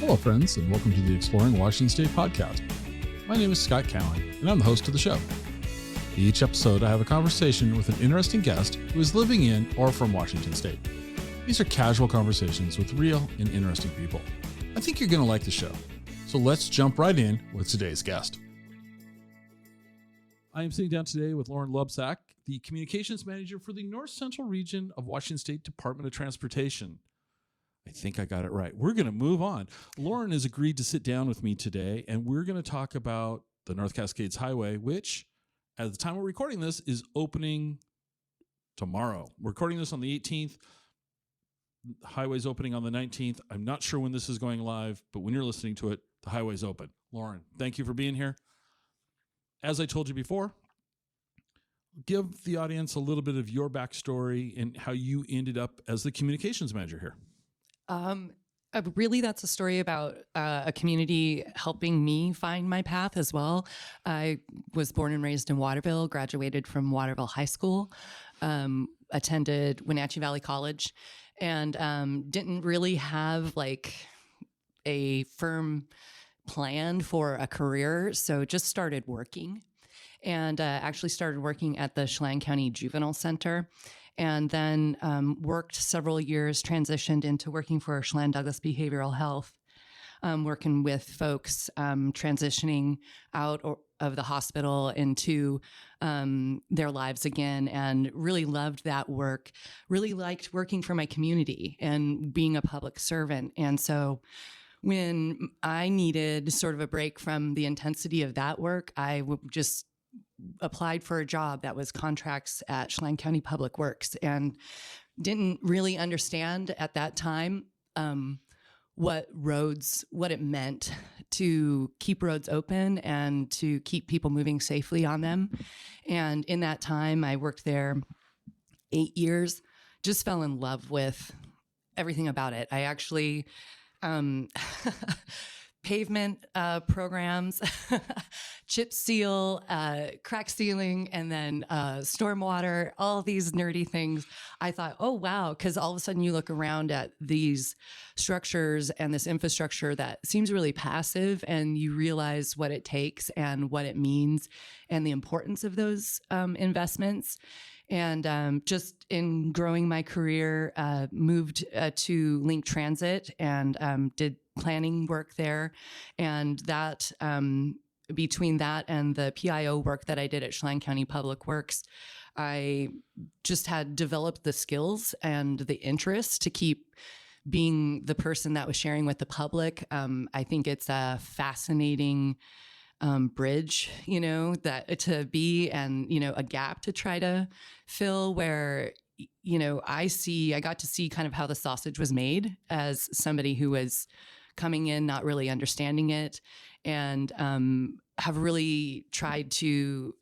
Hello, friends, and welcome to the Exploring Washington State podcast. My name is Scott Cowan, and I'm the host of the show. Each episode, I have a conversation with an interesting guest who is living in or from Washington State. These are casual conversations with real and interesting people. I think you're going to like the show. So let's jump right in with today's guest. I am sitting down today with Lauren Loebsack, the Communications Manager for the North Central Region of Washington State Department of Transportation. I think I got it right. We're going to move on. Lauren has agreed to sit down with me today, and we're going to talk about the North Cascades Highway, which, at the time we're recording this, is opening tomorrow. We're recording this on the 18th. The highway's opening on the 19th. I'm not sure when this is going live, but when you're listening to it, the highway's open. Lauren, thank you for being here. As I told you before, give the audience a little bit of your backstory and how you ended up as the communications manager here. Really, that's a story about a community helping me find my path as well. I was born and raised in Waterville, graduated from Waterville High School, attended Wenatchee Valley College, and didn't really have like a firm plan for a career, so just started working. And actually started working at the Chelan County Juvenile Center, and then worked several years, transitioned into working for Chelan Douglas Behavioral Health, working with folks transitioning out of the hospital into their lives again, and really loved that work. Really liked working for my community and being a public servant. And so when I needed sort of a break from the intensity of that work, I just applied for a job that was contracts at Chelan County Public Works, and didn't really understand at that time what it meant to keep roads open and to keep people moving safely on them. And in that time, I worked there 8 years, just fell in love with everything about it. I actually pavement programs, chip seal, crack sealing, and then stormwater, all these nerdy things. I thought, oh, wow, because all of a sudden you look around at these structures and this infrastructure that seems really passive, and you realize what it takes and what it means and the importance of those investments. And just in growing my career, moved to Link Transit and did planning work there. And that between that and the PIO work that I did at Chelan County Public Works, I just had developed the skills and the interest to keep being the person that was sharing with the public. I think it's a fascinating bridge, that to be, and, a gap to try to fill where, I got to see kind of how the sausage was made as somebody who was coming in, not really understanding it, and have really tried to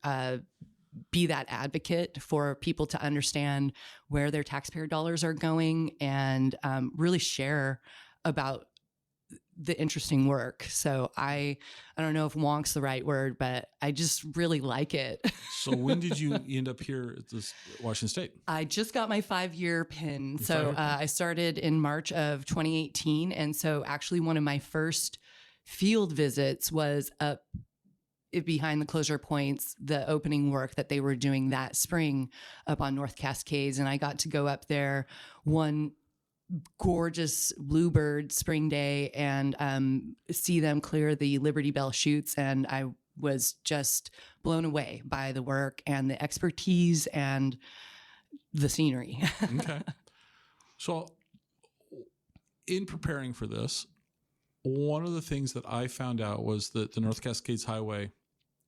be that advocate for people to understand where their taxpayer dollars are going, and really share about the interesting work. So I don't know if wonk's the right word, but I just really like it. So when did you end up here at this Washington State? I just got my 5-year PIN. So I started in March of 2018. And so actually one of my first field visits was up behind the closure points, the opening work that they were doing that spring up on North Cascades. And I got to go up there one gorgeous bluebird spring day and see them clear the Liberty Bell chutes. And I was just blown away by the work and the expertise and the scenery. Okay. So in preparing for this, one of the things that I found out was that the North Cascades Highway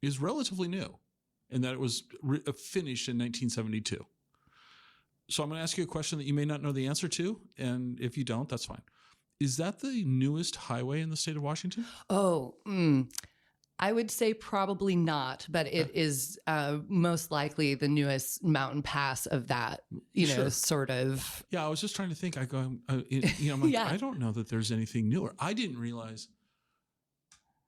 is relatively new, and that it was finished in 1972. So I'm going to ask you a question that you may not know the answer to, and if you don't, that's fine. Is that the newest highway in the state of Washington? I would say probably not, but it is most likely the newest mountain pass of that, Sure. sort of. Yeah, I was just trying to think. I'm like, yeah. I don't know that there's anything newer. I didn't realize.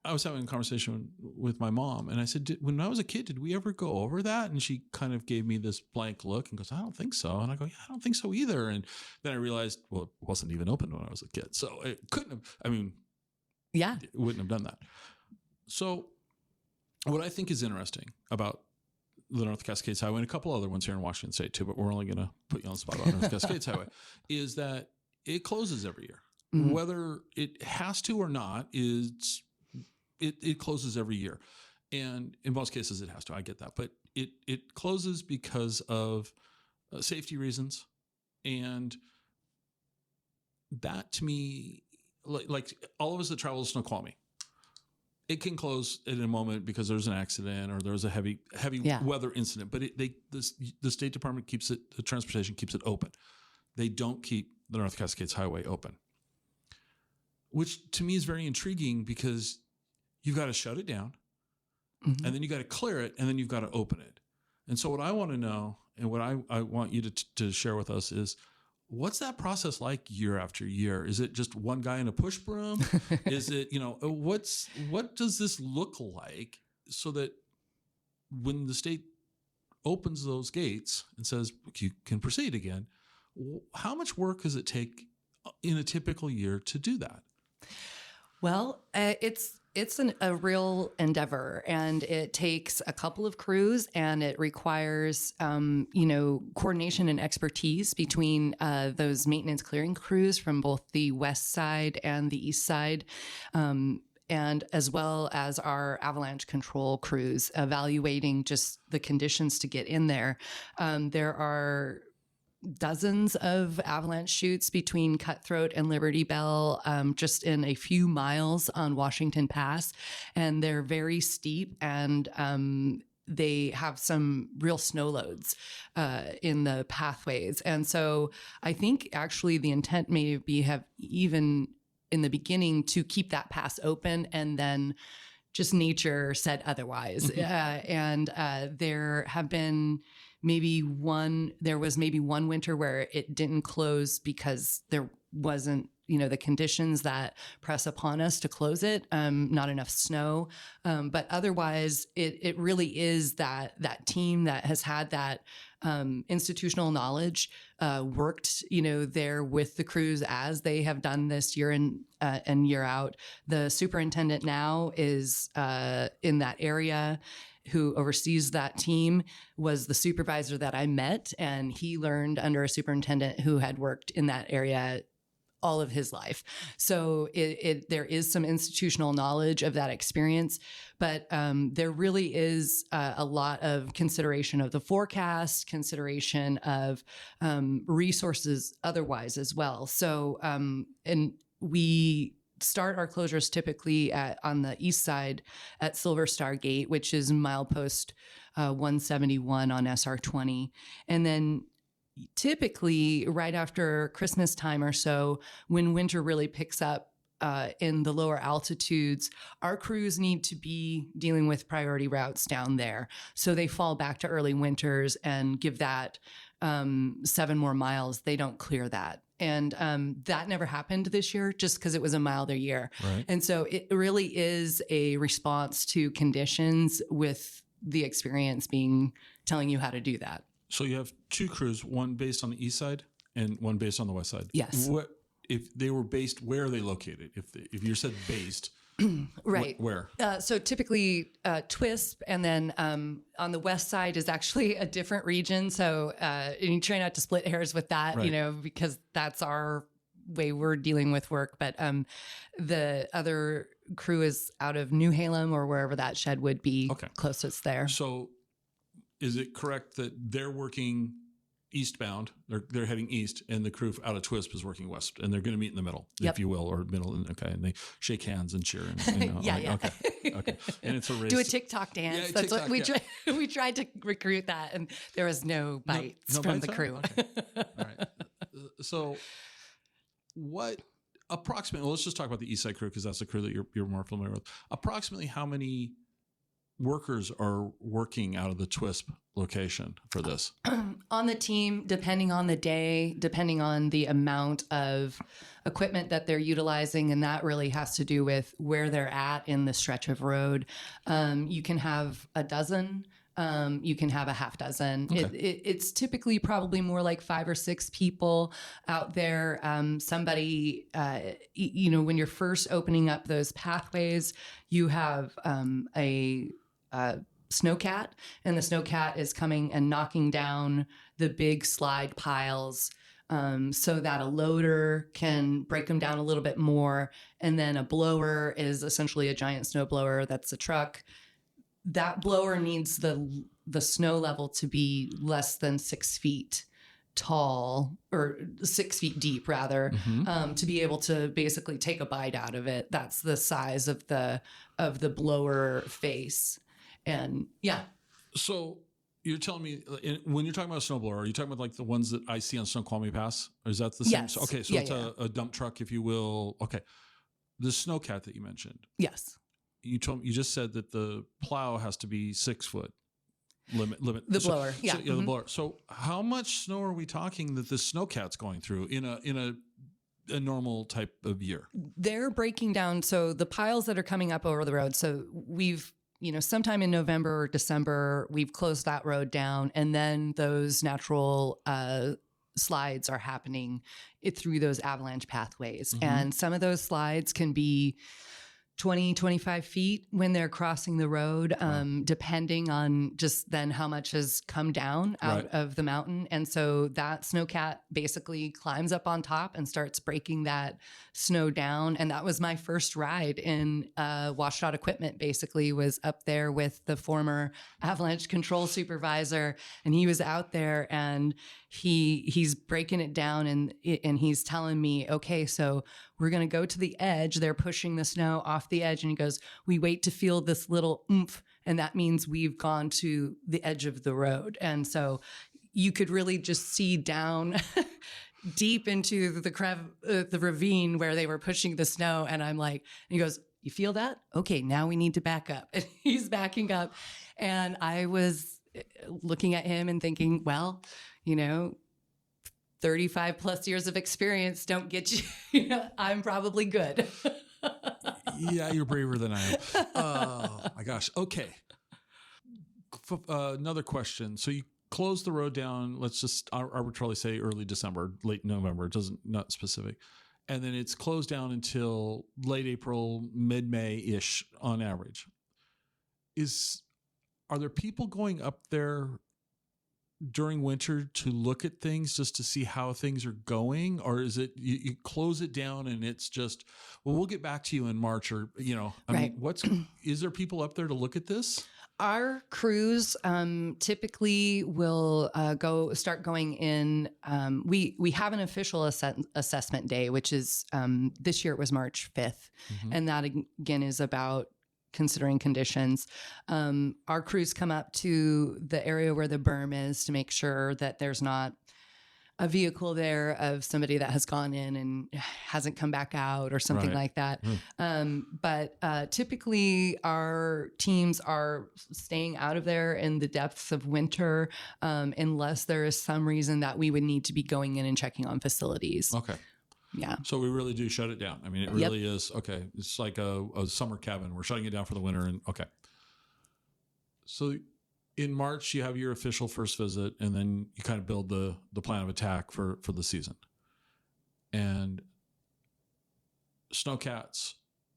I was having a conversation with my mom, and I said, when I was a kid, did we ever go over that? And she kind of gave me this blank look and goes, I don't think so. And I go, yeah, I don't think so either. And then I realized, well, it wasn't even open when I was a kid. So it couldn't have, Yeah. wouldn't have done that. So what I think is interesting about the North Cascades Highway and a couple other ones here in Washington State too, but we're only going to put you on the spot about North Cascades Highway, is that it closes every year. Mm-hmm. Whether it has to or not, it closes every year. And in most cases it has to, I get that. But it closes because of safety reasons. And that to me, like all of us that travel to Snoqualmie, it can close in a moment because there's an accident or there's a heavy weather incident. But the State Department keeps it, the transportation keeps it open. They don't keep the North Cascades Highway open, which to me is very intriguing because you've got to shut it down, mm-hmm. and then you got to clear it, and then you've got to open it. And so what I want to know, and what I want you to share with us is, what's that process like year after year? Is it just one guy in a push broom? Is it, what does this look like so that when the state opens those gates and says you can proceed again, how much work does it take in a typical year to do that? Well, it's a real endeavor, and it takes a couple of crews, and it requires, coordination and expertise between those maintenance clearing crews from both the west side and the east side, and as well as our avalanche control crews evaluating just the conditions to get in there. There are dozens of avalanche chutes between Cutthroat and Liberty Bell, just in a few miles on Washington Pass. And they're very steep, and they have some real snow loads in the pathways. And so I think actually the intent may have even in the beginning to keep that pass open, and then just nature said otherwise. Mm-hmm. There have been there was maybe one winter where it didn't close because there wasn't, the conditions that press upon us to close it, not enough snow. But otherwise it really is that team that has had that institutional knowledge, worked, there with the crews as they have done this year in and year out. The superintendent now is in that area, who oversees that team, was the supervisor that I met, and he learned under a superintendent who had worked in that area all of his life. So there is some institutional knowledge of that experience, but there really is a lot of consideration of the forecast, consideration of resources otherwise as well. So, and we start our closures typically on the east side at Silver Star Gate, which is milepost 171 on SR 20. And then typically right after Christmas time or so, when winter really picks up in the lower altitudes, our crews need to be dealing with priority routes down there. So they fall back to early winters and give that 7 more miles. They don't clear that. And that never happened this year just because it was a milder year. Right. And so it really is a response to conditions, with the experience telling you how to do that. So you have two crews, one based on the east side and one based on the west side. Yes. What if they were based? Where are they located? If you said based, right? Where? So typically TWISP, and then on the west side is actually a different region. So and you try not to split hairs with that, right, because that's our way we're dealing with work. But the other crew is out of New Halem or wherever that shed would be closest there. So is it correct that they're working eastbound, they're heading east, and the crew out of TWISP is working west, and they're going to meet in the middle, if you will, or middle, and they shake hands and cheer. And yeah. Okay. And it's a race. Do a TikTok dance. Yeah, That's TikTok, what we tried to recruit that, and there was no bites from the crew. Okay. All right. So what approximately, let's just talk about the east side crew, because that's the crew that you're more familiar with. Approximately how many workers are working out of the TWISP location for this? On the team, depending on the day, depending on the amount of equipment that they're utilizing, and that really has to do with where they're at in the stretch of road. You can have a dozen you can have a half dozen. Okay. It's typically probably more like 5 or 6 people out there. Somebody, when you're first opening up those pathways, you have a snowcat, and the snowcat is coming and knocking down the big slide piles so that a loader can break them down a little bit more. And then a blower is essentially a giant snow blower. That's a truck. That blower needs the snow level to be less than 6 feet tall, or 6 feet deep rather, to be able to basically take a bite out of it. That's the size of the blower face. And yeah. So you're telling me when you're talking about a snowblower, are you talking about like the ones that I see on Snoqualmie Pass? Or is that the same? Yes. Okay, so it's a dump truck, if you will. Okay, the snowcat that you mentioned. Yes. You just said that the plow has to be 6 foot limit. The blower, yeah. So, the blower. So how much snow are we talking that the snowcat's going through in a normal type of year? They're breaking down. So the piles that are coming up over the road. So we've, sometime in November or December, we've closed that road down, and then those natural slides are happening through those avalanche pathways. And some of those slides can be 20, 25 feet when they're crossing the road, depending on just then how much has come down out of the mountain. And so that snowcat basically climbs up on top and starts breaking that snow down. And that was my first ride in washed out equipment, basically was up there with the former avalanche control supervisor. And he was out there and he's breaking it down, and he's telling me, okay, so we're going to go to the edge. They're pushing the snow off the edge. And he goes, we wait to feel this little oomph. And that means we've gone to the edge of the road. And so you could really just see down deep into the ravine where they were pushing the snow. And I'm like, and he goes, you feel that? Okay, now we need to back up. And he's backing up. And I was looking at him and thinking, well, 35 plus years of experience don't get you, I'm probably good. Yeah, you're braver than I am. Oh my gosh. Okay. Another question. So you close the road down, let's just arbitrarily say early December, late November, it doesn't, not specific. And then it's closed down until late April, mid-May-ish on average. Are there people going up there during winter to look at things just to see how things are going? Or is it you close it down and it's just, well, we'll get back to you in March, or I mean, is there people up there to look at this? Our crews typically will start going in. We have an official assessment day, which is this year it was March 5th. And that again is about considering conditions. Our crews come up to the area where the berm is to make sure that there's not a vehicle there of somebody that has gone in and hasn't come back out or something like that. But typically our teams are staying out of there in the depths of winter unless there is some reason that we would need to be going in and checking on facilities. Okay. Yeah. So we really do shut it down. I mean, it really is. Okay. It's like a summer cabin. We're shutting it down for the winter. And okay. So in March, you have your official first visit, and then you kind of build the plan of attack for the season. And snowcats.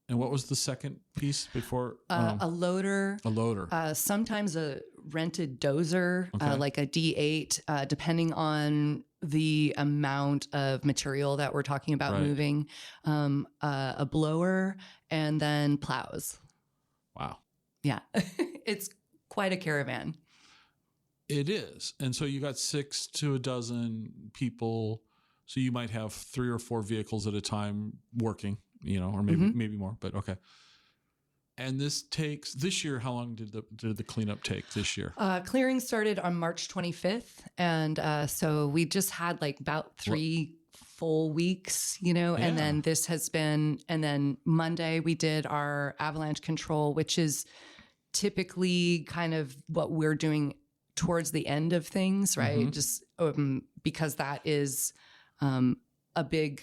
And what was the second piece before? A loader. A loader. Sometimes a rented dozer, like a D8, depending on the amount of material that we're talking about moving. A blower, and then plows. Wow. Yeah. It's quite a caravan. It is. And so you got 6 to a dozen people. So you might have 3 or 4 vehicles at a time working, or maybe more, but okay. And this year, how long did the cleanup take this year? Clearing started on March 25th. And so we just had like about 3 full weeks, and then this has been, and then Monday we did our avalanche control, which is typically kind of what we're doing towards the end of things, right? Just because that is a big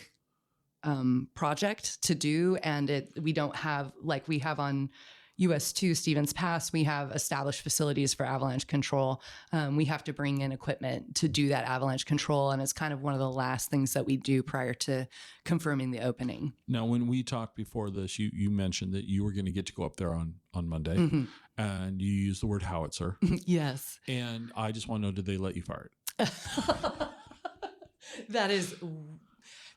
project to do, and we don't have like we have on US 2 Stevens Pass, we have established facilities for avalanche control. We have to bring in equipment to do that avalanche control. And it's kind of one of the last things that we do prior to confirming the opening. Now, when we talked before this, you mentioned that you were going to get to go up there on Monday, and you used the word howitzer. Yes. And I just want to know, did they let you fire it? That is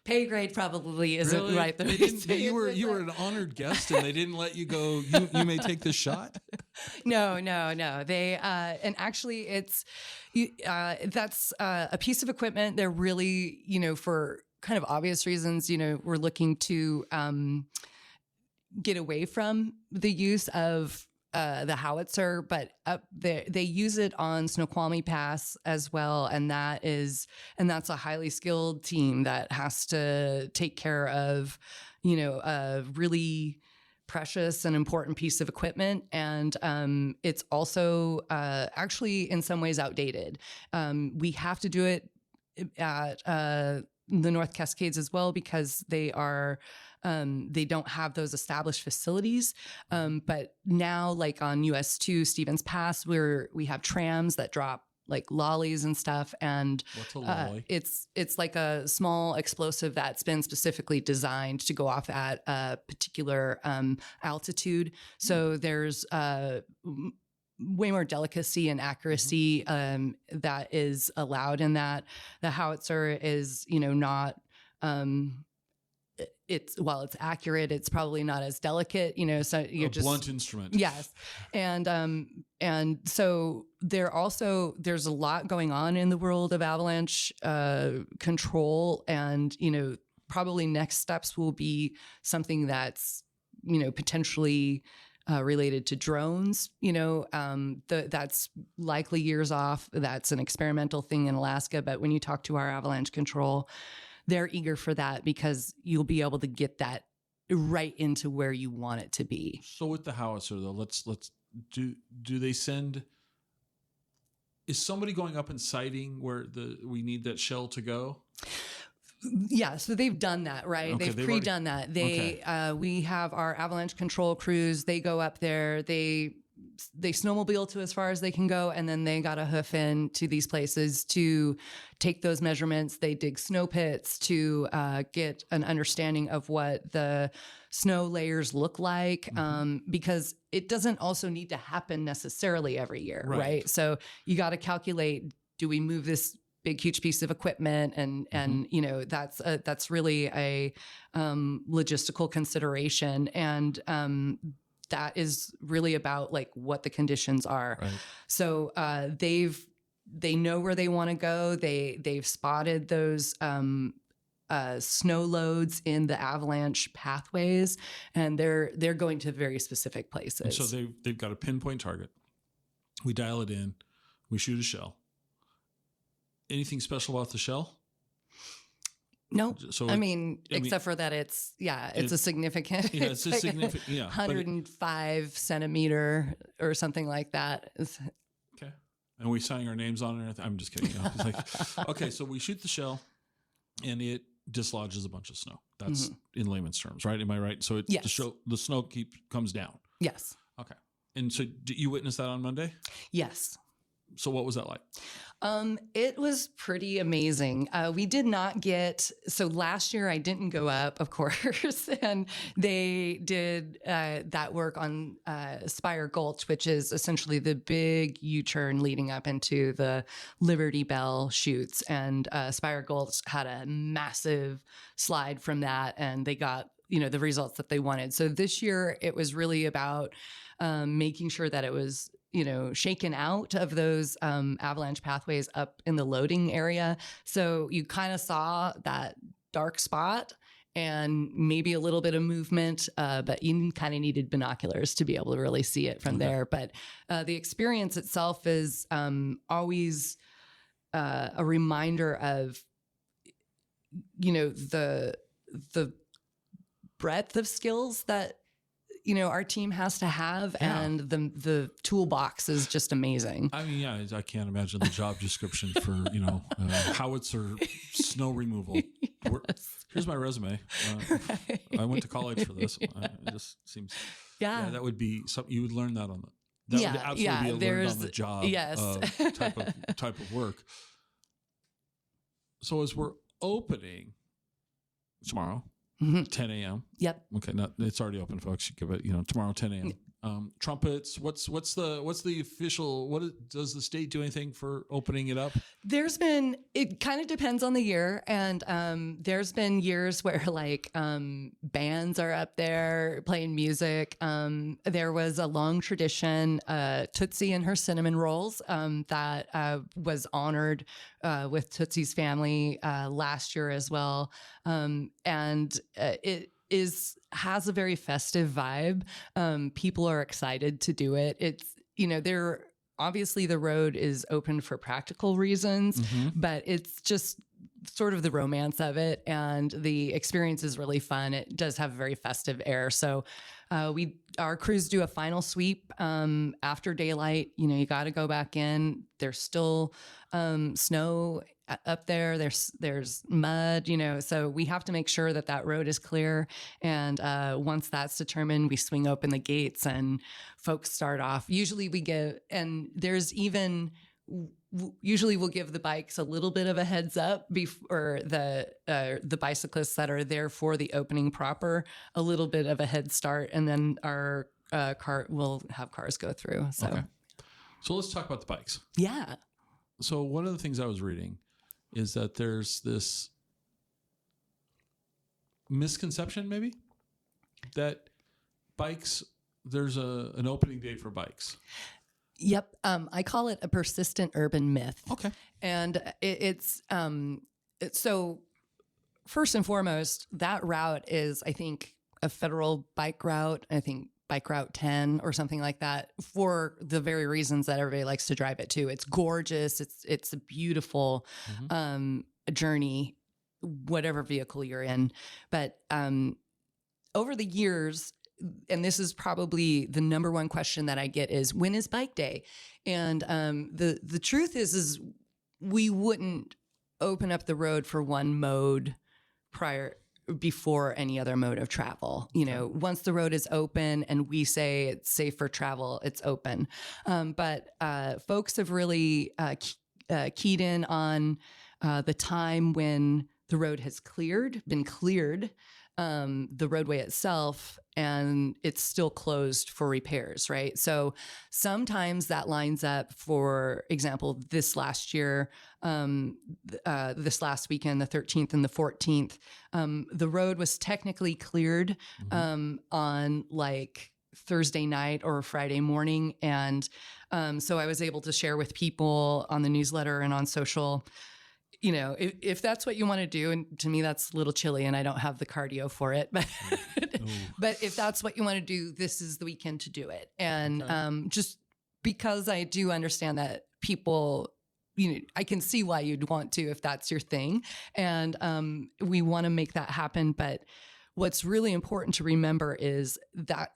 pay grade probably isn't Really? right. You were an honored guest, and they didn't let you go. You may take this shot. No. They and actually, that's a piece of equipment. They're really, for kind of obvious reasons. We're looking to get away from the use of the howitzer, but they use it on Snoqualmie Pass as well, and that's a highly skilled team that has to take care of, a really precious and important piece of equipment, and it's also actually in some ways outdated. We have to do it at the North Cascades as well because they don't have those established facilities. But now, like on US 2 Stevens Pass, we have trams that drop like lollies and stuff. And what's a lolly? It's like a small explosive that's been specifically designed to go off at a particular altitude. So there's way more delicacy and accuracy that is allowed in that. The howitzer is, not while it's accurate, it's probably not as delicate, so you're just blunt instrument. Yes. And so there's a lot going on in the world of avalanche control, and, probably next steps will be something that's, potentially related to drones, that's likely years off. That's an experimental thing in Alaska. But when you talk to our avalanche control, they're eager for that because you'll be able to get that right into where you want it to be. So with the howitzer, though, let's do they send? Is somebody going up and sighting where we need that shell to go? Yeah, so they've done that, right? Okay, they've pre-done that. We have our avalanche control crews. They go up there. They snowmobile to as far as they can go, and then they got to hoof in to these places to take those measurements. They dig snow pits to get an understanding of what the snow layers look like, because it doesn't also need to happen necessarily every year, right? So you got to calculate, do we move this big, huge piece of equipment? And that's really a logistical consideration. And that is really about like what the conditions are. Right. So they know where they want to go. They've spotted those snow loads in the avalanche pathways, and they're going to very specific places. And so they've got a pinpoint target. We dial it in. We shoot a shell. Anything special about the shell? No, so except for that it's a significant. Yeah, it's a significant. Yeah, 105 centimeter or something like that. Okay, and we signing our names on it. I'm just kidding. It's like, okay, so we shoot the shell, and it dislodges a bunch of snow. That's in layman's terms, right? Am I right? So yes. The snow comes down. Yes. Okay, and so did you witness that on Monday? Yes. So what was that like? It was pretty amazing. We did not so last year I didn't go up, of course, and they did that work on Spire Gulch, which is essentially the big U-turn leading up into the Liberty Bell chutes. And Spire Gulch had a massive slide from that, and they got, the results that they wanted. So this year it was really about making sure that it was shaken out of those avalanche pathways up in the loading area. So you kind of saw that dark spot and maybe a little bit of movement, but you kind of needed binoculars to be able to really see it from there. But the experience itself is always a reminder of, the breadth of skills that our team has to have, and the toolbox is just amazing. I mean, I can't imagine the job description for, howitzer snow removal. Here's my resume. I went to college for this. It just seems. Yeah. That would be something you would learn that on the. That would absolutely be a learned on the job type of work. So as we're opening tomorrow, 10 a.m. Yep. Okay, it's already open, folks. You give it, tomorrow 10 a.m. Trumpets. What's the official? Does the state do anything for opening it up? It kind of depends on the year, and there's been years where like bands are up there playing music. There was a long tradition, Tootsie and her cinnamon rolls, that was honored with Tootsie's family last year as well, and it has a very festive vibe. People are excited to do it. It's, obviously the road is open for practical reasons, but it's just sort of the romance of it. And the experience is really fun. It does have a very festive air. So our crews do a final sweep after daylight. You got to go back in. There's still snow up there. There's mud, so we have to make sure that road is clear. And once that's determined, we swing open the gates and folks start off. Usually we'll give the bikes a little bit of a heads up before the bicyclists that are there for the opening proper, a little bit of a head start, and then our we'll have cars go through. So, okay. So let's talk about the bikes. Yeah. So one of the things I was reading is that there's this misconception, maybe, that bikes, there's an opening day for bikes. Yep. I call it a persistent urban myth. Okay. And it's so first and foremost, that route is, I think, a federal bike route. I think Bike Route 10 or something like that, for the very reasons that everybody likes to drive it too. It's gorgeous. It's a beautiful journey, whatever vehicle you're in. But over the years, and this is probably the number one question that I get, is when is bike day? And the truth is we wouldn't open up the road for one mode before any other mode of travel. Once the road is open and we say it's safe for travel, it's open. But folks have really keyed in on the time when the road has been cleared, the roadway itself, and it's still closed for repairs, right? So sometimes that lines up. For example, this last year, this last weekend, the 13th and the 14th, the road was technically cleared on like Thursday night or Friday morning. And so I was able to share with people on the newsletter and on social, if that's what you want to do, and to me, that's a little chilly and I don't have the cardio for it, but if that's what you want to do, this is the weekend to do it. And just because I do understand that people, I can see why you'd want to, if that's your thing. And we want to make that happen. But what's really important to remember is that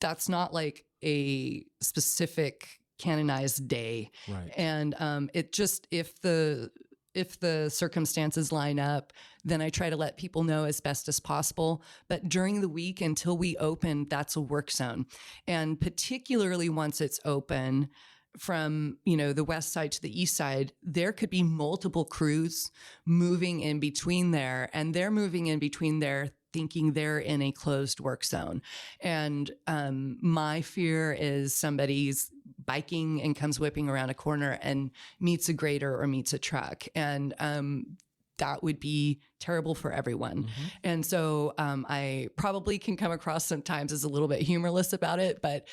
that's not like a specific canonized day. Right. And it just, if the circumstances line up, then I try to let people know as best as possible. But during the week until we open, that's a work zone. And particularly once it's open from, the west side to the east side, there could be multiple crews moving in between there, and they're moving in between there thinking they're in a closed work zone. And my fear is somebody's biking and comes whipping around a corner and meets a grader or meets a truck. And that would be terrible for everyone. And so I probably can come across sometimes as a little bit humorless about it, but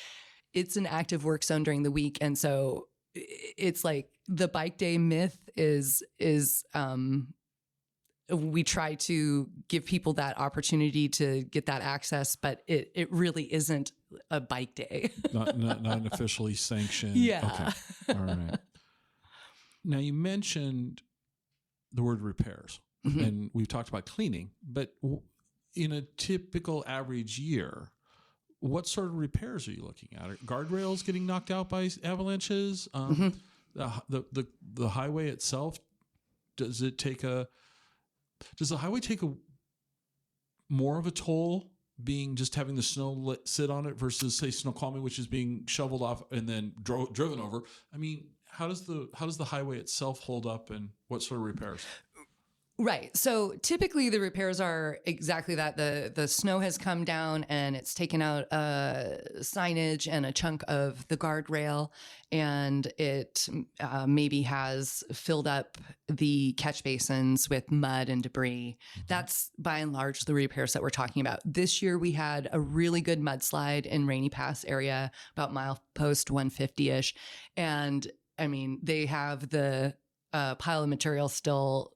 it's an active work zone during the week. And so it's like the bike day myth is we try to give people that opportunity to get that access, but it really isn't a bike day. not an officially sanctioned. Yeah. Okay. All right. Now you mentioned the word repairs, and we've talked about cleaning, but in a typical average year, what sort of repairs are you looking at? Are guardrails getting knocked out by avalanches? The highway itself, does the highway take more of a toll being just having the snow sit on it versus say Snoqualmie, which is being shoveled off and then driven over? I mean, how does the highway itself hold up, and what sort of repairs? Right. So typically the repairs are exactly that. The snow has come down and it's taken out signage and a chunk of the guardrail, and it maybe has filled up the catch basins with mud and debris. That's by and large the repairs that we're talking about. This year we had a really good mudslide in Rainy Pass area, about milepost 150-ish. And I mean, they have the pile of material still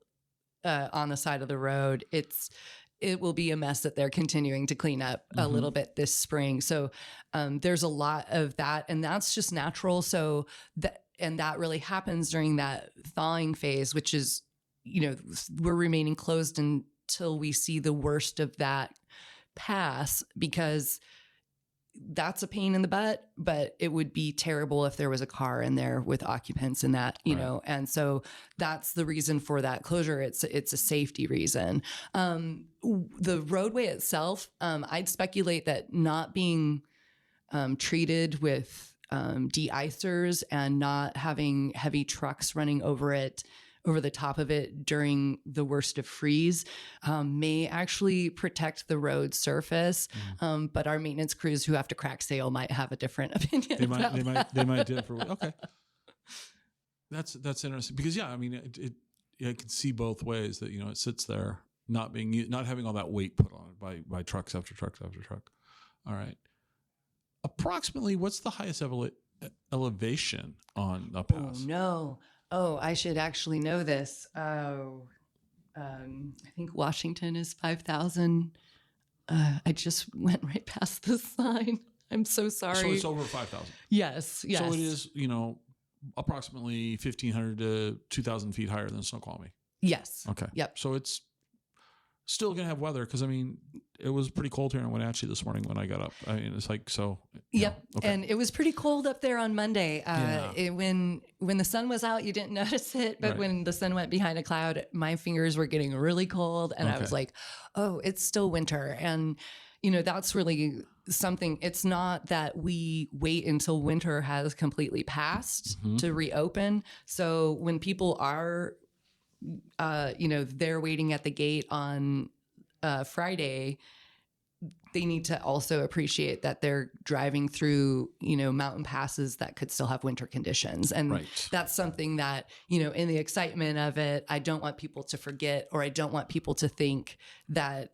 on the side of the road. It will be a mess that they're continuing to clean up a little bit this spring. So there's a lot of that, and that's just natural. So that really happens during that thawing phase, which is, we're remaining closed until we see the worst of that pass, because that's a pain in the butt, but it would be terrible if there was a car in there with occupants in that, know, and so that's the reason for that closure. It's a safety reason. The roadway itself, I'd speculate that not being treated with de-icers and not having heavy trucks running over the top of it during the worst of freeze may actually protect the road surface. But our maintenance crews who have to crack sail might have a different opinion. They might differ. Okay. That's interesting, because I mean, I can see both ways that, it sits there not having all that weight put on it by trucks after trucks after truck. All right. Approximately what's the highest elevation on the pass? Oh, no. Oh, I should actually know this. I think Washington is 5,000. I just went right past the sign. I'm so sorry. So it's over 5,000. Yes. So it is, approximately 1,500 to 2,000 feet higher than Snoqualmie. Yes. Okay. Yep. So it's still going to have weather, because I mean, it was pretty cold here in Wenatchee this morning when I got up. I mean, it's like, so. Yep. Okay. And it was pretty cold up there on Monday. When the sun was out, you didn't notice it. But when the sun went behind a cloud, my fingers were getting really cold. And I was like, oh, it's still winter. And, that's really something. It's not that we wait until winter has completely passed to reopen. So when people are they're waiting at the gate on Friday, they need to also appreciate that they're driving through, mountain passes that could still have winter conditions. And that's something that, in the excitement of it, I don't want people to forget, or I don't want people to think that,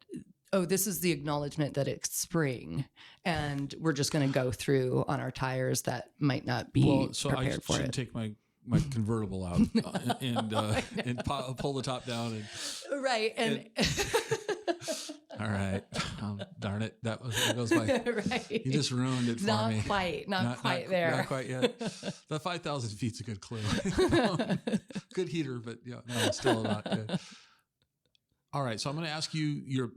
oh, this is the acknowledgement that it's spring and we're just going to go through on our tires that might not be prepared for it. I shouldn't take my convertible out and pull the top down and all right. Darn it. That was my right. You just ruined it for me. Not quite there. Not quite yet. The 5,000 feet's a good clue. Good heater, but no, still not good. All right. So I'm going to ask you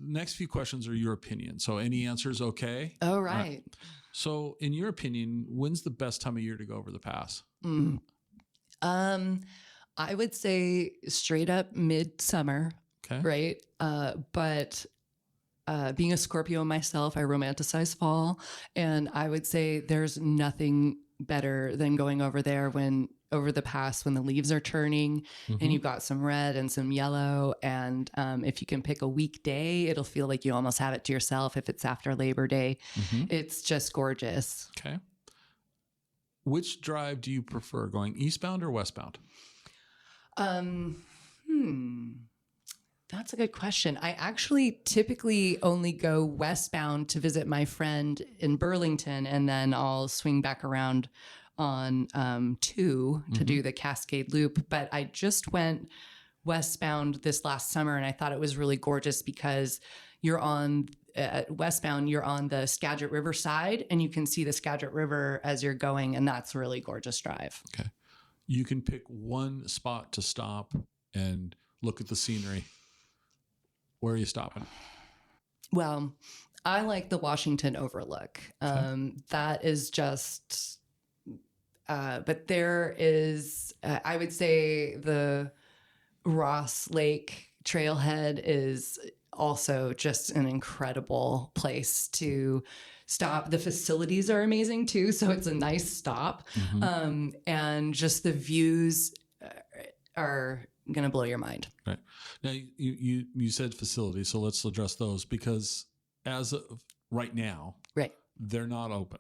next few questions are your opinion. So any answer is okay. Oh, right. So in your opinion, when's the best time of year to go over the pass? I would say straight up midsummer. Okay. Right. But being a Scorpio myself, I romanticize fall. And I would say there's nothing better than going over there over the pass when the leaves are turning and you've got some red and some yellow. And if you can pick a weekday, it'll feel like you almost have it to yourself if it's after Labor Day. It's just gorgeous. Okay. Which drive do you prefer, going eastbound or westbound? That's a good question. I actually typically only go westbound to visit my friend in Burlington, and then I'll swing back around on 2 to do the Cascade Loop. But I just went westbound this last summer, and I thought it was really gorgeous because you're on westbound, you're on the Skagit River side, and you can see the Skagit River as you're going, and that's a really gorgeous drive. Okay. You can pick one spot to stop and look at the scenery. Where are you stopping? Well, I like the Washington Overlook. That is just, but there is, I would say the Ross Lake trailhead is also just an incredible place to stop. The facilities are amazing too, so it's a nice stop. And just the views are going to blow your mind. Right. Now, you said facilities, so let's address those, because as of right now, right, they're not open.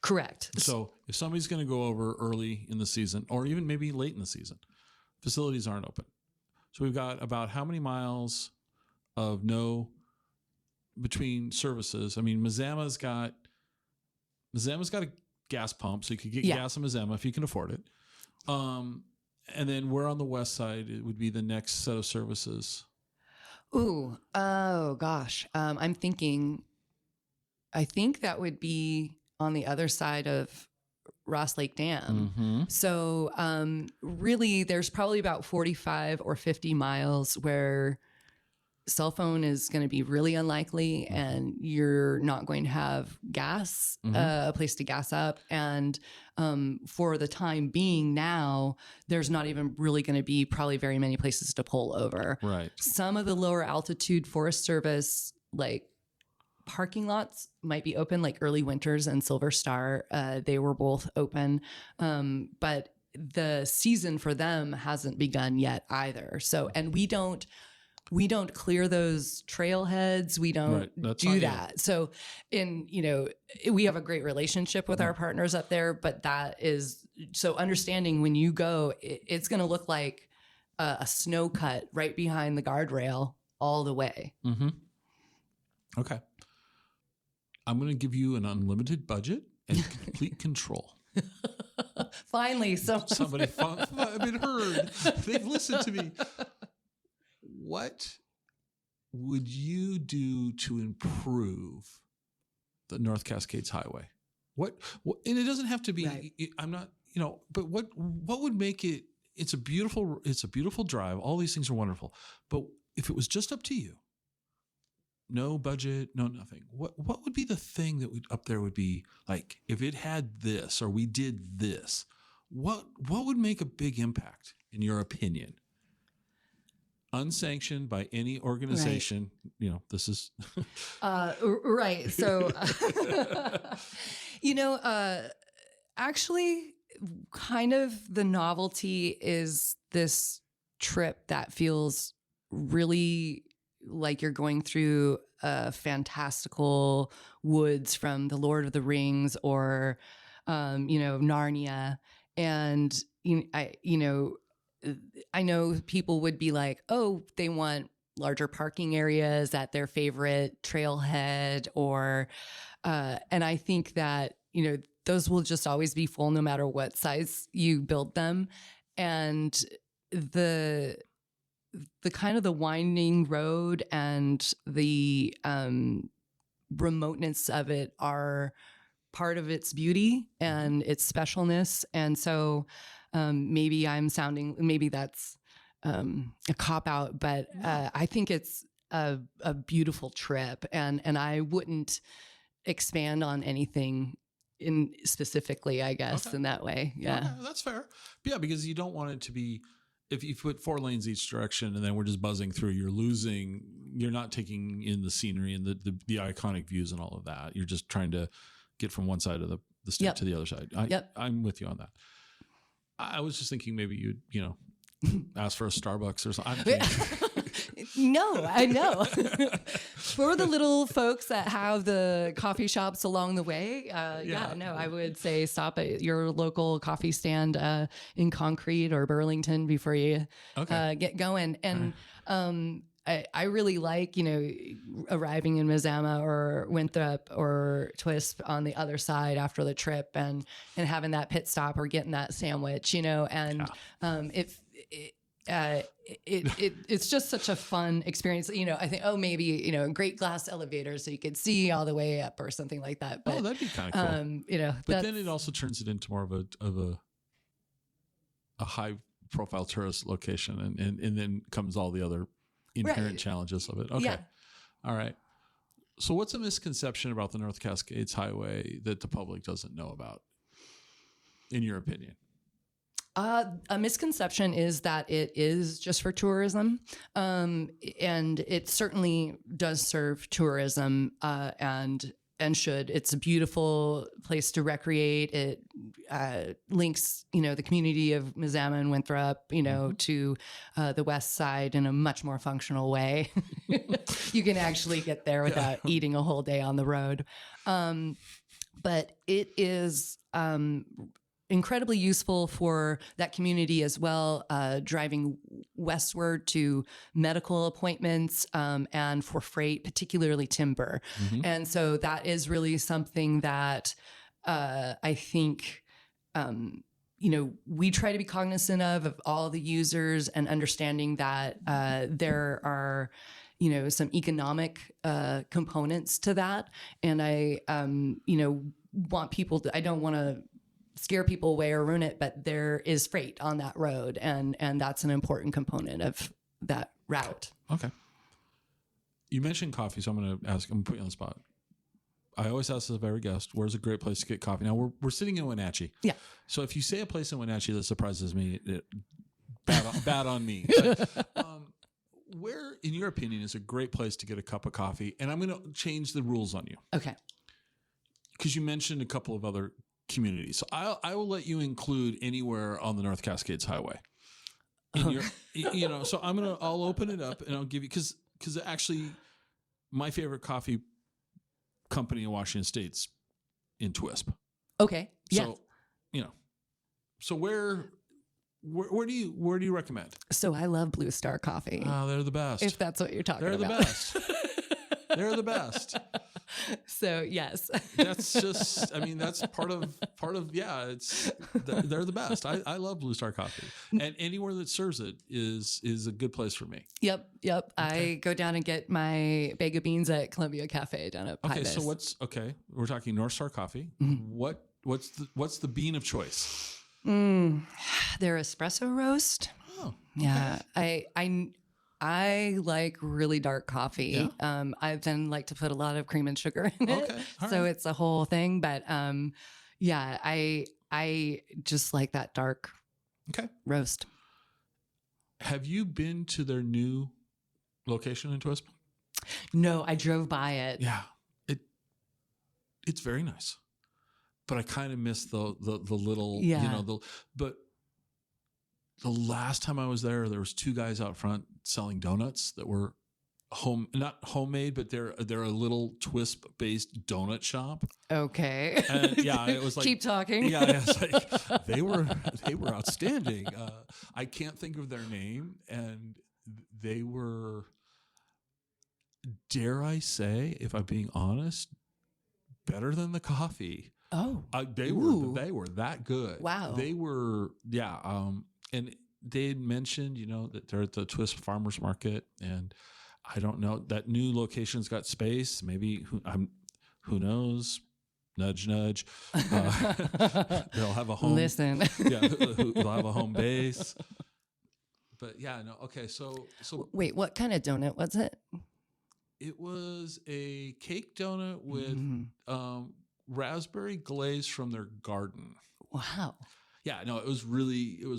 Correct. So if somebody's going to go over early in the season, or even maybe late in the season, facilities aren't open. So we've got about how many miles of between services? I mean, Mazama's got a gas pump, so you could get gas in Mazama if you can afford it. And then where on the west side it would be the next set of services? Oh gosh. I'm thinking, I think that would be on the other side of Ross Lake Dam. So really there's probably about 45 or 50 miles where cell phone is going to be really unlikely and you're not going to have gas, a place to gas up. And for the time being now, there's not even really going to be probably very many places to pull over. Right. Some of the lower altitude Forest Service, like parking lots might be open, like Early Winters and Silver Star. They were both open. But the season for them hasn't begun yet either. So, and we don't clear those trailheads. We don't do that. So we have a great relationship with our partners up there, but that is, so understanding when you go, it's going to look like a snow cut right behind the guardrail all the way. Okay. I'm going to give you an unlimited budget and complete control. Finally, somebody I've been heard. They've listened to me. What would you do to improve the North Cascades Highway? What and it doesn't have to be. Right. I'm not, but what would make it? It's a beautiful drive. All these things are wonderful. But if it was just up to you, no budget, no nothing, what would be the thing that up there would be like, if it had this or we did this, what would make a big impact in your opinion? Unsanctioned by any organization, right. This is right. So, actually, kind of the novelty is this trip that feels really like you're going through fantastical woods from The Lord of the Rings or, Narnia. And, I know people would be like, oh, they want larger parking areas at their favorite trailhead and I think that, those will just always be full no matter what size you build them. And the kind of the winding road and the remoteness of it are part of its beauty and its specialness. And so maybe that's a cop out, but I think it's a beautiful trip, and I wouldn't expand on anything in specifically, I guess, in that way. Yeah. Okay, that's fair. Yeah, because you don't want it to be, if you put 4 lanes each direction and then we're just buzzing through, you're not taking in the scenery and the iconic views and all of that. You're just trying to get from one side of the state to the other side. I'm with you on that. I was just thinking maybe you'd, ask for a Starbucks or something. No, I know. For the little folks that have the coffee shops along the way, I would say stop at your local coffee stand in Concrete or Burlington before you get going. And I really like, arriving in Mazama or Winthrop or Twisp on the other side after the trip and having that pit stop or getting that sandwich, it's just such a fun experience. I think, maybe, great glass elevator so you could see all the way up or something like that. But, that'd be kind of cool. But then it also turns it into more of a high profile tourist location and then comes all the other inherent challenges of it. Okay. Yeah. All right. So what's a misconception about the North Cascades Highway that the public doesn't know about, in your opinion? A misconception is that it is just for tourism, and it certainly does serve tourism, and should. It's a beautiful place to recreate. It links, the community of Mazama and Winthrop, to the west side in a much more functional way. You can actually get there without eating a whole day on the road. But it is incredibly useful for that community as well, driving westward to medical appointments and for freight, particularly timber. Mm-hmm. And so that is really something that I think, we try to be cognizant of all the users and understanding that there are, some economic components to that. And I, want people to, I don't want to scare people away or ruin it, but there is freight on that road, and that's an important component of that route. Okay. You mentioned coffee, so I'm going to put you on the spot. I always ask of every guest, where's a great place to get coffee? Now we're sitting in Wenatchee. Yeah. So if you say a place in Wenatchee that surprises me, bad on me. But, where, in your opinion, is a great place to get a cup of coffee? And I'm going to change the rules on you. Okay. Because you mentioned a couple of other communities. So I will let you include anywhere on the North Cascades Highway. So I'll open it up and I'll give you, because actually my favorite coffee company in Washington State's in Twisp. Okay. Yeah. So where do you recommend? So I love Blue Star Coffee. Oh, they're the best. If that's what you're talking about. They're the best. They're the best. So yes, that's just, that's part of, they're the best. I love Blue Star Coffee, and anywhere that serves it is a good place for me. Yep. Okay. I go down and get my bag of beans at Columbia Cafe down at Pybus. So we're talking North Star Coffee. Mm-hmm. What's the bean of choice? Their espresso roast. Oh, okay. Yeah. I like really dark coffee. Yeah. I then like to put a lot of cream and sugar in it. Okay. So it's a whole thing. But I just like that dark roast. Have you been to their new location in Twisp? No, I drove by it. Yeah. It's very nice. But I kind of miss the little, but the last time I was there was two guys out front selling donuts that were not homemade, but they're a little Twisp based donut shop. Okay. And it was like, keep talking. Yeah. It's like, they were outstanding. I can't think of their name, and they were, dare I say, if I'm being honest, better than the coffee. Oh, they were that good. Wow. They were, and they had mentioned, that they're at the Twisp Farmers Market, and I don't know, that new location's got space. Maybe who knows? Nudge, nudge. They'll have a home. Listen. They'll have a home base. But okay. So wait, what kind of donut was it? It was a cake donut with raspberry glaze from their garden. Wow. Yeah, no, it was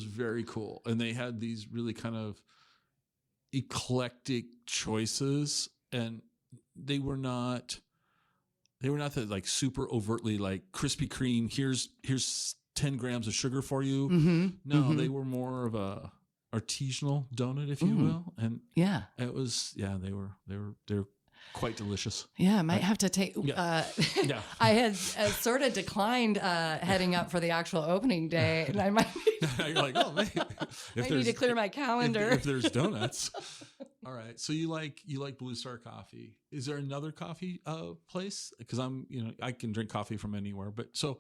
very cool. And they had these really kind of eclectic choices, and they were not that like super overtly like Krispy Kreme, here's 10 grams of sugar for you. Mm-hmm. No, they were more of a artisanal donut, if you will. And it was, they were quite delicious. Yeah, I might have to take. I had sort of declined heading up for the actual opening day, and I might. You're like, oh, man. I need to clear my calendar. If there's donuts. All right. So you like Blue Star Coffee. Is there another coffee place? Because I can drink coffee from anywhere. But so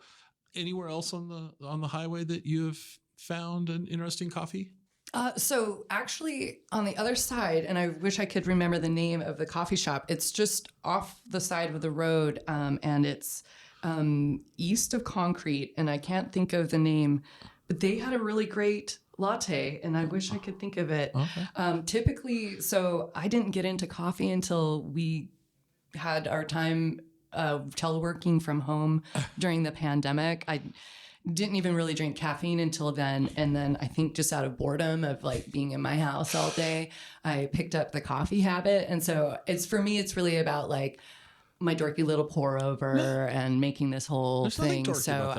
anywhere else on the highway that you have found an interesting coffee? So actually on the other side, and I wish I could remember the name of the coffee shop, it's just off the side of the road, and it's east of Concrete, and I can't think of the name, but they had a really great latte, and I wish I could think of it. Okay. Typically, so I didn't get into coffee until we had our time teleworking from home during the pandemic. didn't even really drink caffeine until then. And then I think just out of boredom of like being in my house all day, I picked up the coffee habit. And so for me, it's really about like my dorky little pour over and making this whole thing. So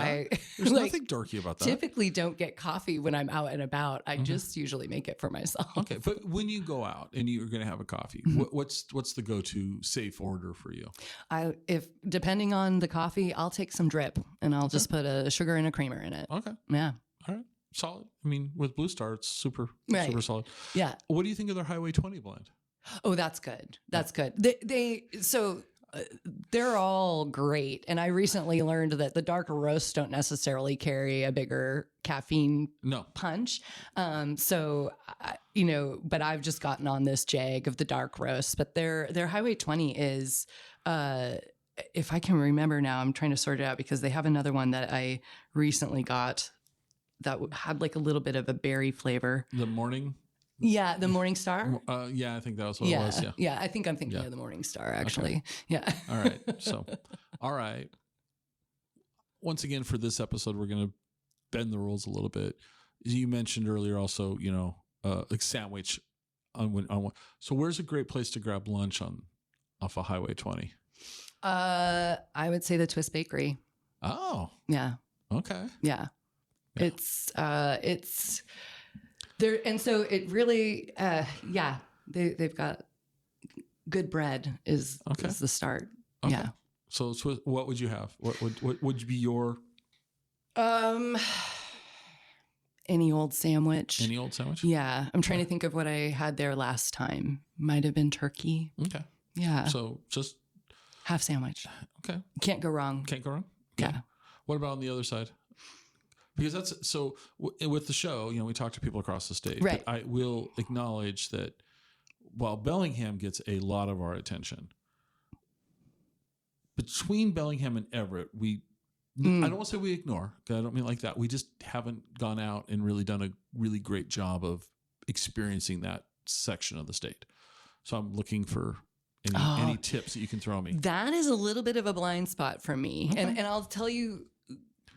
there's nothing dorky about that. Typically don't get coffee when I'm out and about. I just usually make it for myself. Okay. But when you go out and you're going to have a coffee, what's the go-to safe order for you? If depending on the coffee, I'll take some drip and I'll just put a sugar and a creamer in it. Okay. Yeah. All right. Solid. I mean, with Blue Star, it's super solid. Yeah. What do you think of their Highway 20 blend? Oh, that's good. That's good. They're all great. And I recently learned that the darker roasts don't necessarily carry a bigger caffeine punch. But I've just gotten on this jag of the dark roast. But their Highway 20 is, if I can remember now, I'm trying to sort it out because they have another one that I recently got that had like a little bit of a berry flavor. The morning? Yeah, the Morning Star. Yeah, I think that was what it was. Yeah. I think I'm thinking of the Morning Star actually. Okay. Yeah. All right. So, all right. Once again, for this episode, we're going to bend the rules a little bit. You mentioned earlier also, like sandwich on one. So, where's a great place to grab lunch off of Highway 20? I would say the Twist Bakery. Oh. Yeah. Okay. Yeah. It's there, and so it really, they've got good bread is the start. Okay. Yeah. So what would you have? What would be your? Any old sandwich. Any old sandwich? Yeah, I'm trying to think of what I had there last time. Might have been turkey. Okay. Yeah. So just half sandwich. Okay. Can't go wrong. Can't go wrong. Okay. Yeah. What about on the other side? Because that's so with the show, we talk to people across the state. Right. But I will acknowledge that while Bellingham gets a lot of our attention, between Bellingham and Everett, I don't want to say we ignore, because I don't mean like that. We just haven't gone out and really done a really great job of experiencing that section of the state. So I'm looking for any tips that you can throw me. That is a little bit of a blind spot for me. Okay. And I'll tell you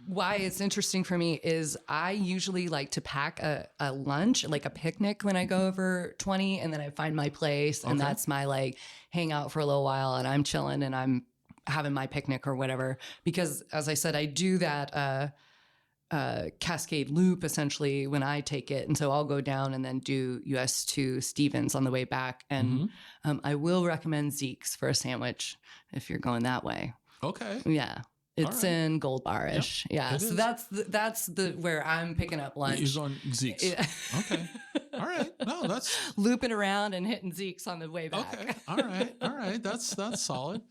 why it's interesting for me is I usually like to pack a lunch, like a picnic when I go over 20, and then I find my place and that's my like hang out for a little while and I'm chilling and I'm having my picnic or whatever. Because as I said, I do that Cascade Loop essentially when I take it. And so I'll go down and then do US to Stevens on the way back. And I will recommend Zeke's for a sandwich if you're going that way. Okay. Yeah. It's in Gold Bar-ish. Yep. Yeah. So is. that's where I'm picking up lunch. You're on Zeke's. Yeah. Okay. All right. No, that's looping around and hitting Zeke's on the way back. Okay. All right. That's solid.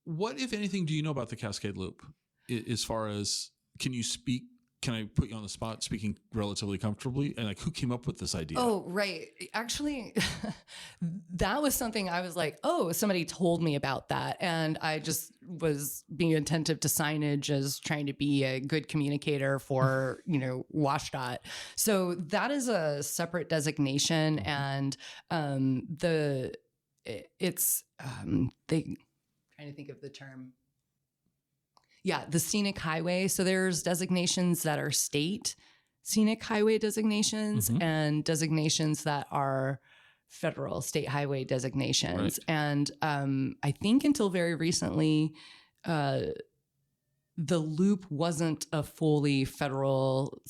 What, if anything, do you know about the Cascade Loop? As far as, can I put you on the spot speaking relatively comfortably? And like, who came up with this idea? Oh, right. Actually, that was something I was like, oh, somebody told me about that. And I just was being attentive to signage as trying to be a good communicator for, WashDOT. So that is a separate designation. And trying to think of the term. Yeah, the scenic highway. So there's designations that are state scenic highway designations and designations that are federal state highway designations. Right. And I think until very recently, the loop wasn't a fully federal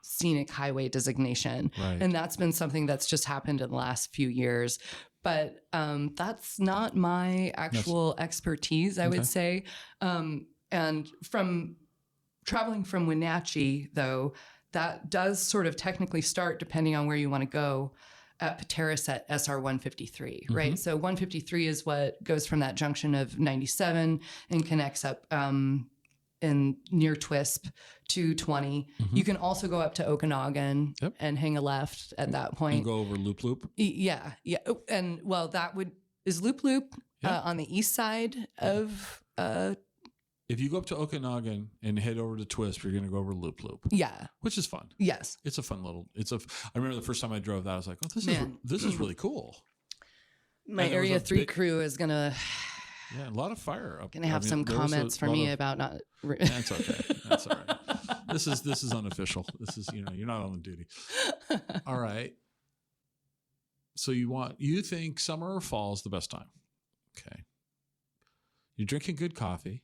scenic highway designation. Right. And that's been something that's just happened in the last few years. But that's not my actual expertise, I would say. And from traveling from Wenatchee, though, that does sort of technically start, depending on where you want to go, at Pateros at SR 153, right? So 153 is what goes from that junction of 97 and connects up in near Twisp to 20. You can also go up to Okanagan and hang a left at that point. And go over Loop Loop? Yeah. And well, is Loop Loop on the east side of... If you go up to Okanagan and head over to Twisp, you're going to go over Loop Loop. Yeah. Which is fun. Yes. It's a fun little, I remember the first time I drove that, I was like, oh, this is really cool. My Area 3 crew is going to Yeah, a lot of fire up. Gonna have some comments for me about not. That's okay. That's all right. This is unofficial. This is, you're not on duty. All right. So you think summer or fall is the best time? Okay. You're drinking good coffee.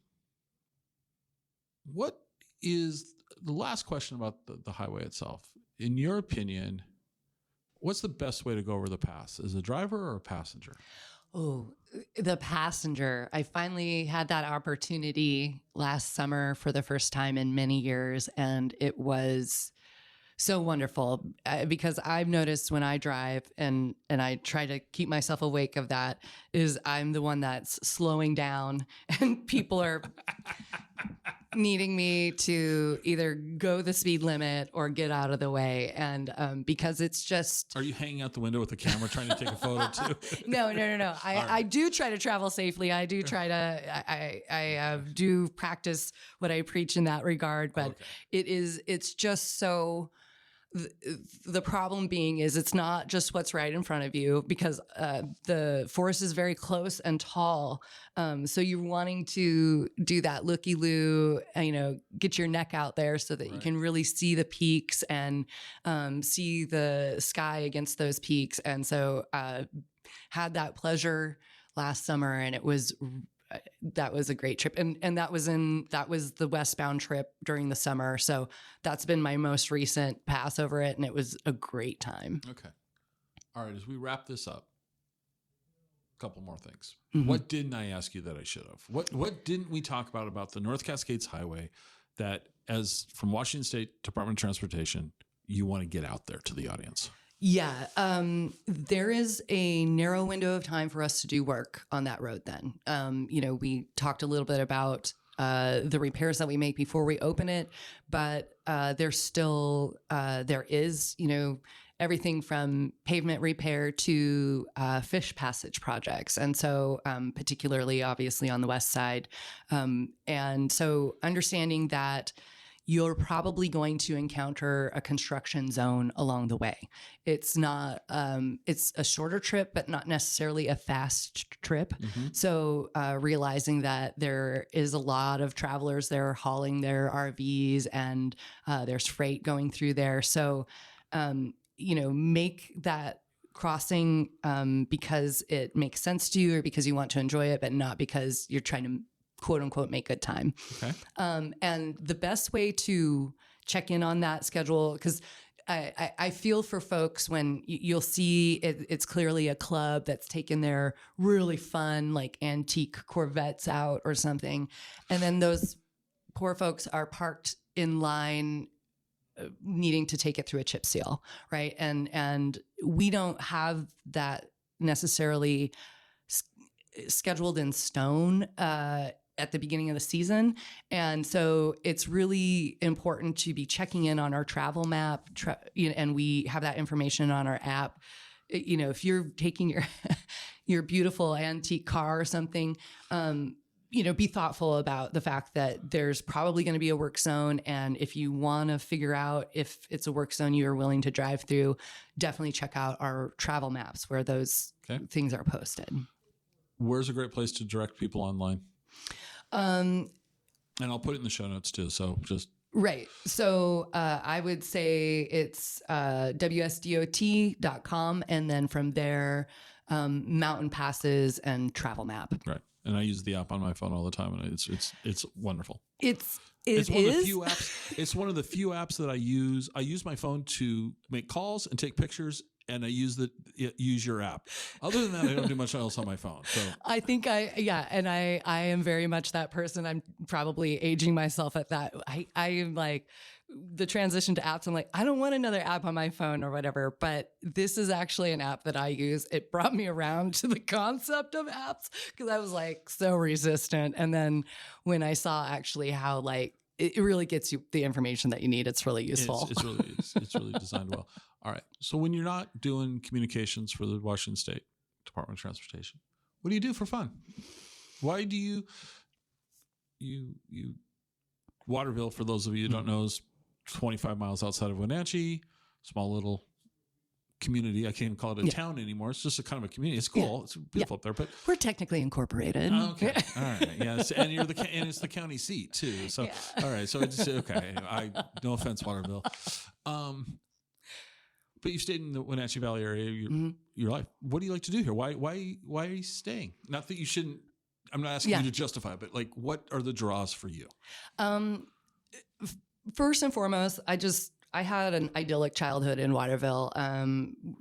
What is the last question about the highway itself? In your opinion, what's the best way to go over the pass? As a driver or a passenger? Oh, the passenger. I finally had that opportunity last summer for the first time in many years, and it was so wonderful because I've noticed when I drive and I try to keep myself awake of that is I'm the one that's slowing down and people are needing me to either go the speed limit or get out of the way. And because it's just... Are you hanging out the window with the camera trying to take a photo too? No. I do try to travel safely. I do try to, I do practice what I preach in that regard, but it's just so... The problem being is it's not just what's right in front of you because the forest is very close and tall. So you're wanting to do that looky-loo, get your neck out there so that you can really see the peaks and see the sky against those peaks. And so had that pleasure last summer, and that was a great trip. And that was the westbound trip during the summer. So that's been my most recent pass over it. And it was a great time. Okay. All right. As we wrap this up, a couple more things. Mm-hmm. What didn't I ask you that I should have? What didn't we talk about the North Cascades Highway that, as from Washington State Department of Transportation, you want to get out there to the audience? Yeah, there is a narrow window of time for us to do work on that road then. We talked a little bit about the repairs that we make before we open it, but there is, everything from pavement repair to fish passage projects. And so particularly, obviously, on the west side. And so understanding that you're probably going to encounter a construction zone along the way. It's not, it's a shorter trip, but not necessarily a fast trip. Mm-hmm. So realizing that there is a lot of travelers there hauling their RVs and there's freight going through there. So, make that crossing because it makes sense to you or because you want to enjoy it, but not because you're trying to quote unquote make good time. Okay. And the best way to check in on that schedule, because I feel for folks when you'll see it's clearly a club that's taken their really fun, like antique Corvettes out or something. And then those poor folks are parked in line needing to take it through a chip seal. Right. And we don't have that necessarily scheduled in stone, at the beginning of the season. And so it's really important to be checking in on our travel map, and we have that information on our app. If you're taking your beautiful antique car or something, be thoughtful about the fact that there's probably going to be a work zone. And if you want to figure out if it's a work zone you're willing to drive through, definitely check out our travel maps where those things are posted. Where's a great place to direct people online? And I'll put it in the show notes too. So just right. So I would say it's wsdot.com, and then from there, mountain passes and travel map. Right. And I use the app on my phone all the time, and it's wonderful. It's one of the few apps. It's one of the few apps that I use. I use my phone to make calls and take pictures, and I use your app. Other than that, I don't do much else on my phone. So I think I am very much that person. I'm probably aging myself at that. I am like the transition to apps. I'm like, I don't want another app on my phone or whatever, but this is actually an app that I use. It brought me around to the concept of apps because I was like so resistant. And then when I saw actually how it really gets you the information that you need, it's really useful. It's really designed well. All right. So when you're not doing communications for the Washington State Department of Transportation, what do you do for fun? Why do you Waterville, for those of you who don't know, is 25 miles outside of Wenatchee, small little community. I can't even call it a town anymore. It's just a kind of a community. It's cool. It's beautiful up there. But we're technically incorporated. Okay. All right. Yes. And and it's the county seat too. So all right. So it's okay. No offense, Waterville. But you stayed in the Wenatchee Valley area your life. What do you like to do here? Why are you staying? Not that you shouldn't. I'm not asking you to justify it, but like, what are the draws for you? First and foremost, I had an idyllic childhood in Waterville.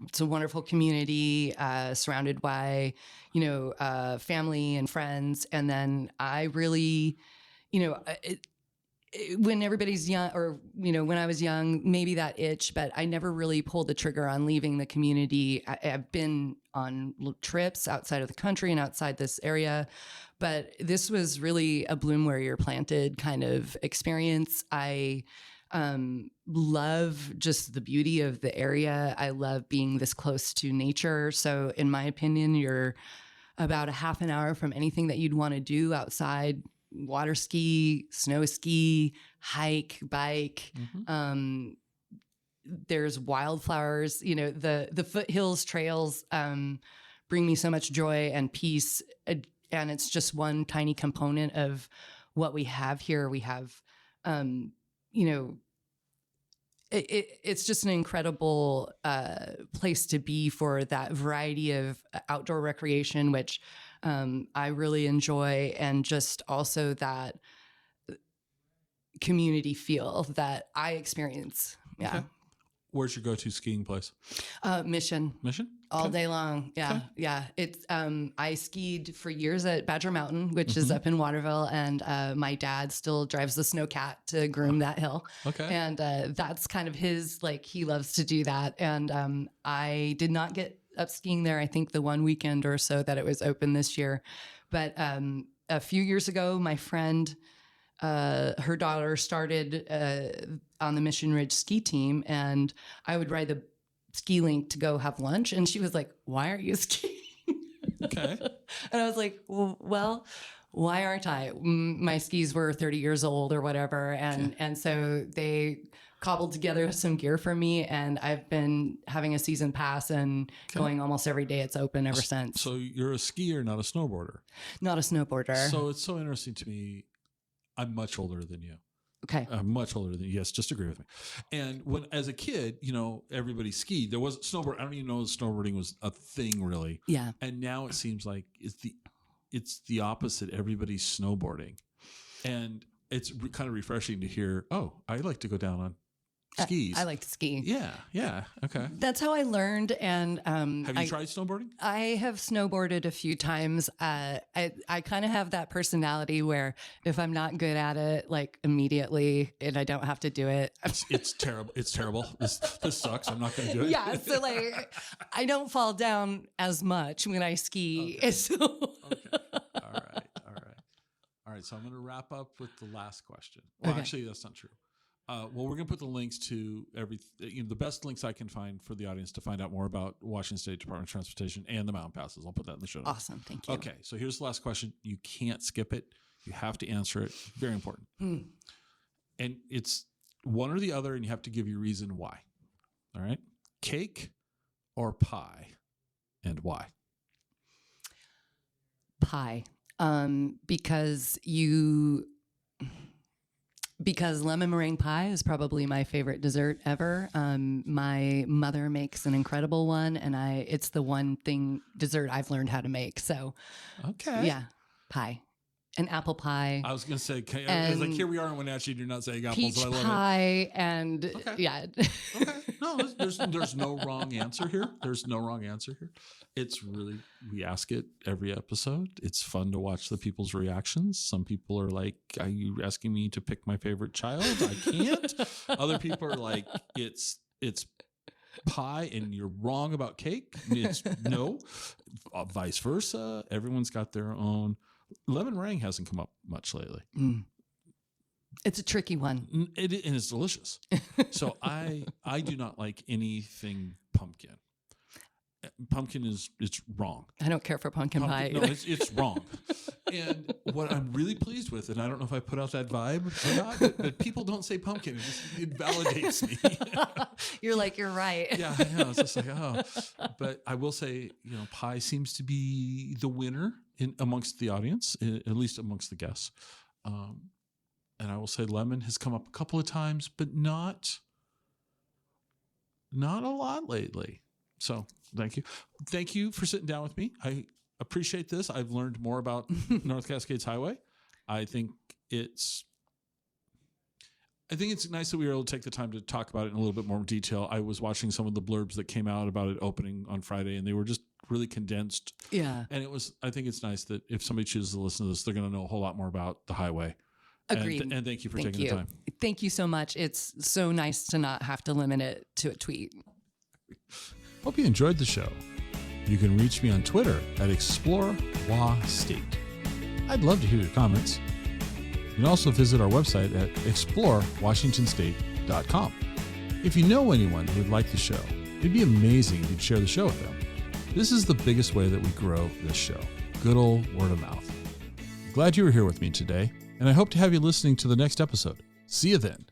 It's a wonderful community, surrounded by, family and friends. And then I really, when everybody's young, or, when I was young, maybe that itch, but I never really pulled the trigger on leaving the community. I've been on trips outside of the country and outside this area, but this was really a bloom where you're planted kind of experience. I love just the beauty of the area. I love being this close to nature. So in my opinion, you're about a half an hour from anything that you'd want to do outside: water ski, snow ski, hike, bike. There's wildflowers, the foothills trails bring me so much joy and peace. And it's just one tiny component of what we have here. We have, it's just an incredible place to be for that variety of outdoor recreation, which I really enjoy, and just also that community feel that I experience. Yeah. Okay. Where's your go-to skiing place? Mission. Mission? All day long. Yeah. Okay. Yeah. It's, I skied for years at Badger Mountain, which is up in Waterville. And, my dad still drives the Snowcat to groom that hill. Okay. And, that's kind of his, he loves to do that. And, I did not get up skiing there, I think the one weekend or so that it was open this year. But, a few years ago, my friend, her daughter started, on the Mission Ridge ski team, and I would ride the ski link to go have lunch. And she was like, "Why aren't you skiing?" Okay. And I was like, well, why aren't I? My skis were 30 years old or whatever. And so they cobbled together some gear for me, and I've been having a season pass and going almost every day it's open ever since. So you're a skier, not a snowboarder? Not a snowboarder. So it's so interesting to me. I'm much older than you. Okay. I'm much older than you. Yes, just agree with me. And when, as a kid, everybody skied. There wasn't snowboard. I don't even know snowboarding was a thing really. Yeah. And now it seems like it's the opposite. Everybody's snowboarding, and it's kind of refreshing to hear. Oh, I like to go down on skis. I like to ski. Yeah. Yeah. Okay. That's how I learned. And have you tried snowboarding? I have snowboarded a few times. I kind of have that personality where if I'm not good at it, immediately, and I don't have to do it, it's terrible. It's terrible. This sucks. I'm not going to do it. Yeah. So I don't fall down as much when I ski. Okay. So okay. All right. So I'm going to wrap up with the last question. Well, actually, that's not true. Well, we're going to put the links to the best links I can find for the audience to find out more about Washington State Department of Transportation and the mountain passes. I'll put that in the show notes. Awesome. Thank you. Okay. So here's the last question. You can't skip it. You have to answer it. Very important. And it's one or the other, and you have to give your reason why. All right. Cake or pie, and why? Pie. Because lemon meringue pie is probably my favorite dessert ever. My mother makes an incredible one, and it's the one dessert I've learned how to make. So, okay. Yeah, pie. An apple pie. I was going to say, it's here we are in Wenatchee, and you're not saying apples, peach but I love pie, and yeah. Okay. No, there's no wrong answer here. There's no wrong answer here. It's really, we ask it every episode. It's fun to watch the people's reactions. Some people are like, "Are you asking me to pick my favorite child? I can't." Other people are like, it's pie and you're wrong about cake. It's no, vice versa. Everyone's got their own. Lemon meringue hasn't come up much lately. It's a tricky one. And it's delicious. So I do not like anything pumpkin. Pumpkin it's wrong. I don't care for pumpkin pie. No, it's wrong. And what I'm really pleased with, and I don't know if I put out that vibe or not, but people don't say pumpkin. It validates me. You're like, you're right. Yeah, I know. It's just like, oh. But I will say, pie seems to be the winner amongst the audience, at least amongst the guests. And I will say lemon has come up a couple of times, but not a lot lately. So thank you. Thank you for sitting down with me. I appreciate this. I've learned more about North Cascades Highway. I think it's nice that we were able to take the time to talk about it in a little bit more detail. I was watching some of the blurbs that came out about it opening on Friday, and they were just really condensed. Yeah. And I think it's nice that if somebody chooses to listen to this, they're going to know a whole lot more about the highway. Agreed. And thank you for taking the time. Thank you so much. It's so nice to not have to limit it to a tweet. Hope you enjoyed the show. You can reach me on Twitter at ExploreWaState. I'd love to hear your comments. You can also visit our website at explorewashingtonstate.com. If you know anyone who would like the show, it'd be amazing if you'd share the show with them. This is the biggest way that we grow this show. Good old word of mouth. I'm glad you were here with me today, and I hope to have you listening to the next episode. See you then.